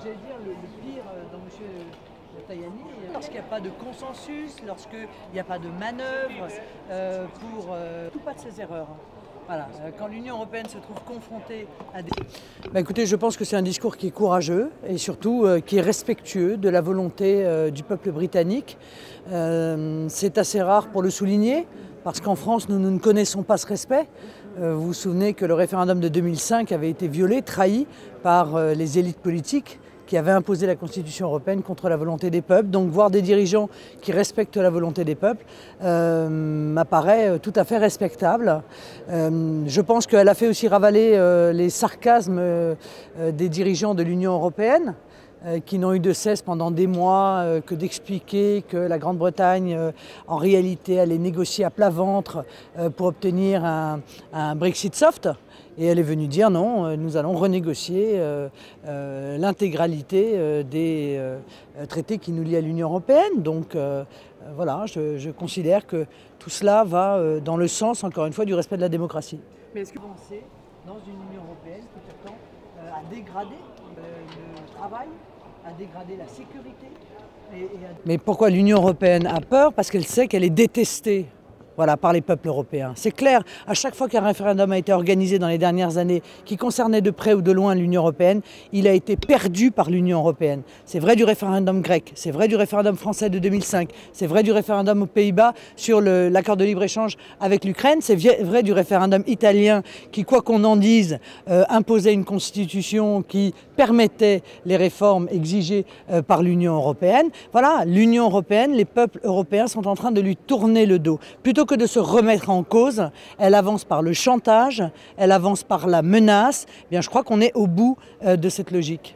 j'allais dire, le pire dans M. Tajani, lorsqu'il n'y a pas de consensus, lorsqu'il n'y a pas de manœuvre pour tout pas de ses erreurs. Voilà. Quand l'Union européenne se trouve confrontée à des... écoutez, je pense que c'est un discours qui est courageux et surtout qui est respectueux de la volonté du peuple britannique. C'est assez rare pour le souligner, parce qu'en France, nous ne connaissons pas ce respect. Vous vous souvenez que le référendum de 2005 avait été violé, trahi par les élites politiques qui avaient imposé la Constitution européenne contre la volonté des peuples. Donc voir des dirigeants qui respectent la volonté des peuples m'apparaît tout à fait respectable. Je pense qu'elle a fait aussi ravaler les sarcasmes des dirigeants de l'Union européenne, qui n'ont eu de cesse pendant des mois que d'expliquer que la Grande-Bretagne, en réalité, allait négocier à plat ventre pour obtenir un Brexit soft. Et elle est venue dire non, nous allons renégocier l'intégralité des traités qui nous lient à l'Union européenne. Donc voilà, je considère que tout cela va dans le sens, encore une fois, du respect de la démocratie. Mais est-ce que vous pensez, dans une Union européenne qui pourtant a dégradé le travail, à dégrader la sécurité. Mais pourquoi l'Union européenne a peur? Parce qu'elle sait qu'elle est détestée. Voilà, par les peuples européens. C'est clair, à chaque fois qu'un référendum a été organisé dans les dernières années qui concernait de près ou de loin l'Union européenne, il a été perdu par l'Union européenne. C'est vrai du référendum grec, c'est vrai du référendum français de 2005, c'est vrai du référendum aux Pays-Bas sur l'accord de libre-échange avec l'Ukraine, c'est vrai du référendum italien qui, quoi qu'on en dise, imposait une constitution qui permettait les réformes exigées par l'Union européenne. Voilà, l'Union européenne, les peuples européens sont en train de lui tourner le dos. Plutôt que de se remettre en cause, elle avance par le chantage, elle avance par la menace. Eh bien, je crois qu'on est au bout de cette logique.